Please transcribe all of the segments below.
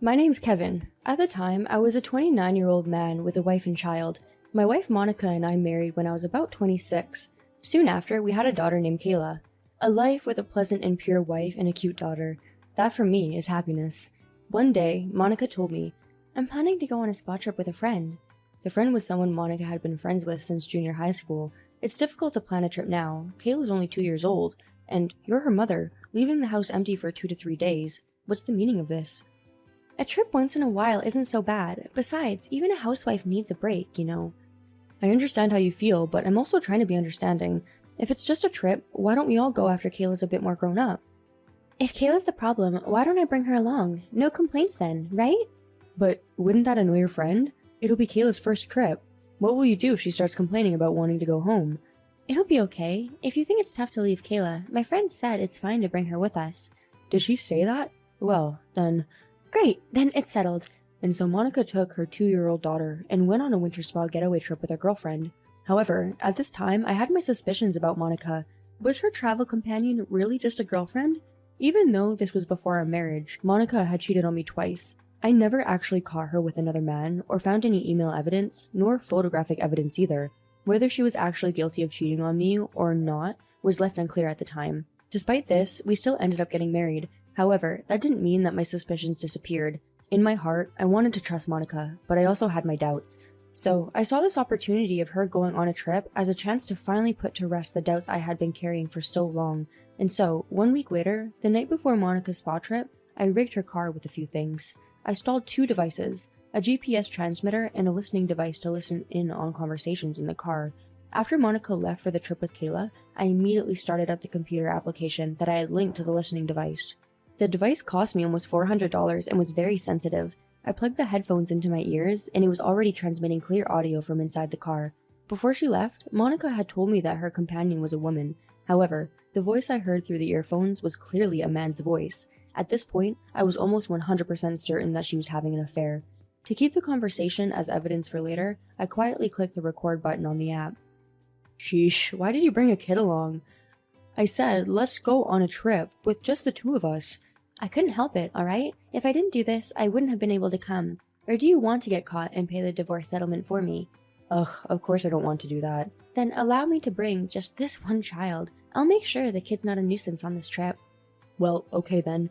My name's Kevin. At the time, I was a 29-year-old man with a wife and child. My wife Monica and I married when I was about 26. Soon after, we had a daughter named Kayla. A life with a pleasant and pure wife and a cute daughter. That for me is happiness. One day, Monica told me, "I'm planning to go on a spa trip with a friend." The friend was someone Monica had been friends with since junior high school. It's difficult to plan a trip now. Kayla's only 2 years old, and you're her mother, leaving the house empty for 2 to 3 days. What's the meaning of this? A trip once in a while isn't so bad. Besides, even a housewife needs a break, you know. I understand how you feel, but I'm also trying to be understanding. If it's just a trip, why don't we all go after Kayla's a bit more grown up? If Kayla's the problem, why don't I bring her along? No complaints then, right? But wouldn't that annoy your friend? It'll be Kayla's first trip. What will you do if she starts complaining about wanting to go home? It'll be okay. If you think it's tough to leave Kayla, my friend said it's fine to bring her with us. Did she say that? Well, then... Great, then it's settled. And so Monica took her 2-year-old daughter and went on a winter spa getaway trip with her girlfriend. However, at this time, I had my suspicions about Monica. Was her travel companion really just a girlfriend? Even though this was before our marriage, Monica had cheated on me twice. I never actually caught her with another man, or found any email evidence, nor photographic evidence either. Whether she was actually guilty of cheating on me or not was left unclear at the time. Despite this, we still ended up getting married. However, that didn't mean that my suspicions disappeared. In my heart, I wanted to trust Monica, but I also had my doubts. So, I saw this opportunity of her going on a trip as a chance to finally put to rest the doubts I had been carrying for so long. And so, 1 week later, the night before Monica's spa trip, I rigged her car with a few things. I stalled 2 devices, a GPS transmitter and a listening device to listen in on conversations in the car. After Monica left for the trip with Kayla, I immediately started up the computer application that I had linked to the listening device. The device cost me almost $400 and was very sensitive. I plugged the headphones into my ears and it was already transmitting clear audio from inside the car. Before she left, Monica had told me that her companion was a woman. However, the voice I heard through the earphones was clearly a man's voice. At this point, I was almost 100% certain that she was having an affair. To keep the conversation as evidence for later, I quietly clicked the record button on the app. "Sheesh, why did you bring a kid along?" I said, "Let's go on a trip with just the 2 of us." I couldn't help it, alright? If I didn't do this, I wouldn't have been able to come. Or do you want to get caught and pay the divorce settlement for me? Ugh, of course I don't want to do that. Then allow me to bring just this one child. I'll make sure the kid's not a nuisance on this trip. Well, okay then.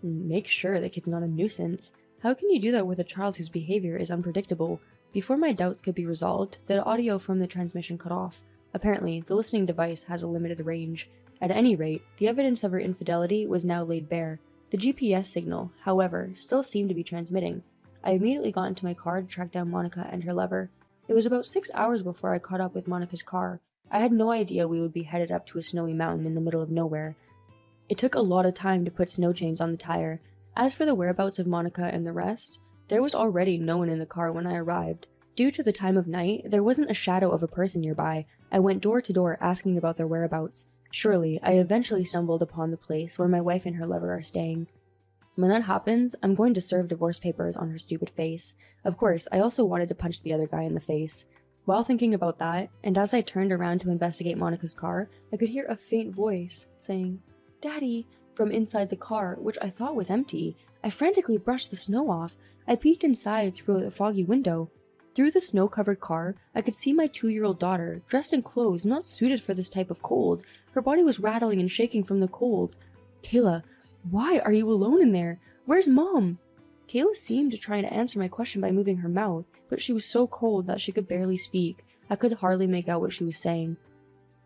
Make sure the kid's not a nuisance? How can you do that with a child whose behavior is unpredictable? Before my doubts could be resolved, the audio from the transmission cut off. Apparently, the listening device has a limited range. At any rate, the evidence of her infidelity was now laid bare. The GPS signal, however, still seemed to be transmitting. I immediately got into my car to track down Monica and her lover. It was about 6 hours before I caught up with Monica's car. I had no idea we would be headed up to a snowy mountain in the middle of nowhere. It took a lot of time to put snow chains on the tire. As for the whereabouts of Monica and the rest, there was already no one in the car when I arrived. Due to the time of night, there wasn't a shadow of a person nearby. I went door to door asking about their whereabouts. Surely, I eventually stumbled upon the place where my wife and her lover are staying. When that happens, I'm going to serve divorce papers on her stupid face. Of course, I also wanted to punch the other guy in the face. While thinking about that, and as I turned around to investigate Monica's car, I could hear a faint voice saying, "Daddy," from inside the car, which I thought was empty. I frantically brushed the snow off. I peeked inside through a foggy window. Through the snow-covered car, I could see my 2-year-old daughter, dressed in clothes not suited for this type of cold. Her body was rattling and shaking from the cold. "Kayla, why are you alone in there? Where's Mom?" Kayla seemed to try to answer my question by moving her mouth, but she was so cold that she could barely speak. I could hardly make out what she was saying.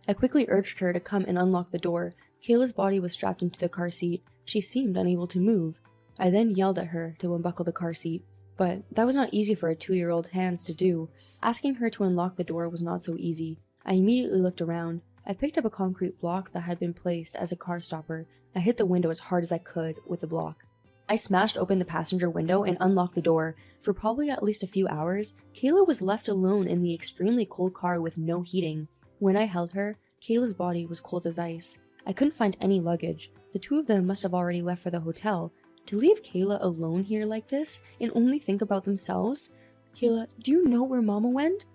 I quickly urged her to come and unlock the door. Kayla's body was strapped into the car seat. She seemed unable to move. I then yelled at her to unbuckle the car seat. But that was not easy for a 2-year-old hands to do. Asking her to unlock the door was not so easy. I immediately looked around. I picked up a concrete block that had been placed as a car stopper. I hit the window as hard as I could with the block. I smashed open the passenger window and unlocked the door. For probably at least a few hours, Kayla was left alone in the extremely cold car with no heating. When I held her, Kayla's body was cold as ice. I couldn't find any luggage. The 2 of them must have already left for the hotel. To leave Kayla alone here like this and only think about themselves? "Kayla, do you know where Mama went?"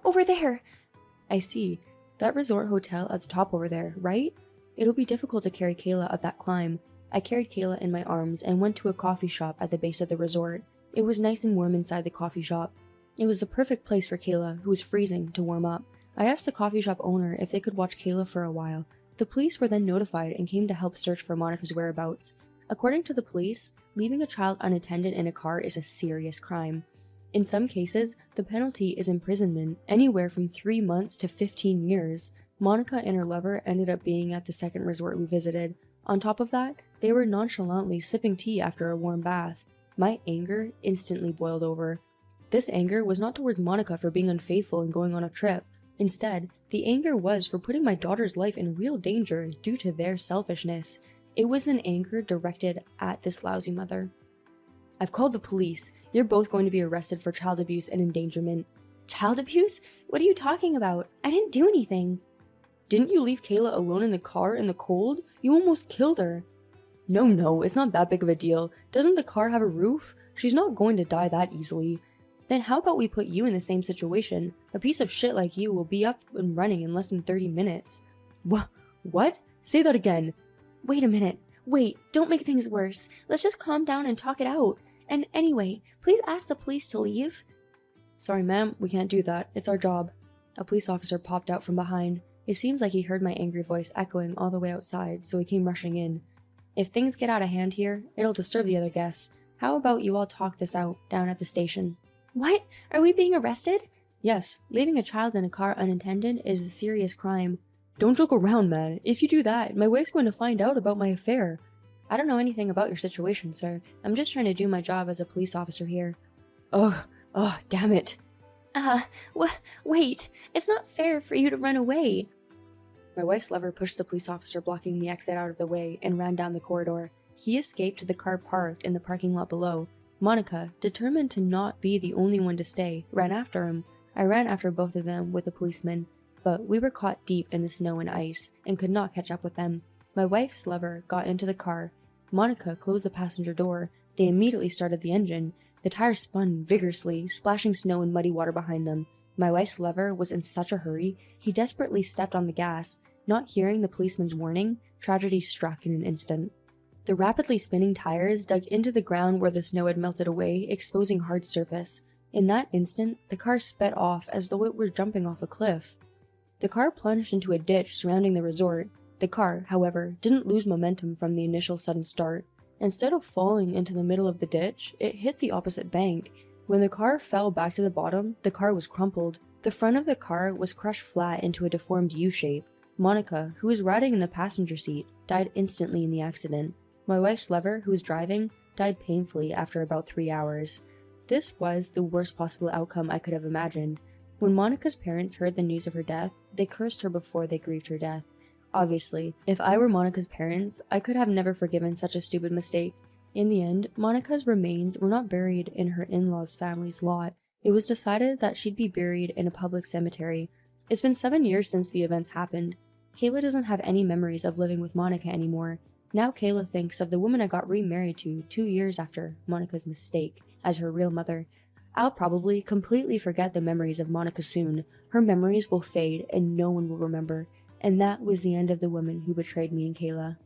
Over there." "I see. That resort hotel at the top over there, right? It'll be difficult to carry Kayla up that climb. I carried Kayla in my arms and went to a coffee shop at the base of the resort. It was nice and warm inside the coffee shop. It was the perfect place for Kayla, who was freezing, to warm up. I asked the coffee shop owner if they could watch Kayla for a while. The police were then notified and came to help search for Monica's whereabouts. According to the police, leaving a child unattended in a car is a serious crime. In some cases, the penalty is imprisonment, anywhere from 3 months to 15 years. Monica and her lover ended up being at the second resort we visited. On top of that, they were nonchalantly sipping tea after a warm bath. My anger instantly boiled over. This anger was not towards Monica for being unfaithful and going on a trip. Instead, the anger was for putting my daughter's life in real danger due to their selfishness. It was an anger directed at this lousy mother. I've called the police. You're both going to be arrested for child abuse and endangerment. Child abuse? What are you talking about? I didn't do anything. Didn't you leave Kayla alone in the car in the cold? You almost killed her. No, it's not that big of a deal. Doesn't the car have a roof? She's not going to die that easily. Then how about we put you in the same situation? A piece of shit like you will be up and running in less than 30 minutes. What? Say that again. Wait a minute. Wait, don't make things worse. Let's just calm down and talk it out. And anyway, please ask the police to leave. Sorry, ma'am, we can't do that. It's our job. A police officer popped out from behind. It seems like he heard my angry voice echoing all the way outside, so he came rushing in. If things get out of hand here, it'll disturb the other guests. How about you all talk this out down at the station? What? Are we being arrested? Yes, leaving a child in a car unattended is a serious crime. Don't joke around, man. If you do that, my wife's going to find out about my affair. I don't know anything about your situation, sir. I'm just trying to do my job as a police officer here. Ugh, damn it. Wait, it's not fair for you to run away. My wife's lover pushed the police officer blocking the exit out of the way and ran down the corridor. He escaped to the car parked in the parking lot below. Monica, determined to not be the only one to stay, ran after him. I ran after both of them with the policeman, but we were caught deep in the snow and ice and could not catch up with them. My wife's lover got into the car. Monica closed the passenger door. They immediately started the engine. The tires spun vigorously, splashing snow and muddy water behind them. My wife's lover was in such a hurry, he desperately stepped on the gas. Not hearing the policeman's warning, tragedy struck in an instant. The rapidly spinning tires dug into the ground where the snow had melted away, exposing hard surface. In that instant, the car sped off as though it were jumping off a cliff. The car plunged into a ditch surrounding the resort. The car, however, didn't lose momentum from the initial sudden start. Instead of falling into the middle of the ditch, it hit the opposite bank. When the car fell back to the bottom, the car was crumpled. The front of the car was crushed flat into a deformed U-shape. Monica, who was riding in the passenger seat, died instantly in the accident. My wife's lover, who was driving, died painfully after about 3 hours. This was the worst possible outcome I could have imagined. When Monica's parents heard the news of her death, they cursed her before they grieved her death. Obviously, if I were Monica's parents, I could have never forgiven such a stupid mistake. In the end, Monica's remains were not buried in her in-laws' family's lot. It was decided that she'd be buried in a public cemetery. It's been 7 years since the events happened. Kayla doesn't have any memories of living with Monica anymore. Now Kayla thinks of the woman I got remarried to 2 years after Monica's mistake as her real mother. I'll probably completely forget the memories of Monica soon. Her memories will fade and no one will remember. And that was the end of the woman who betrayed me and Kayla.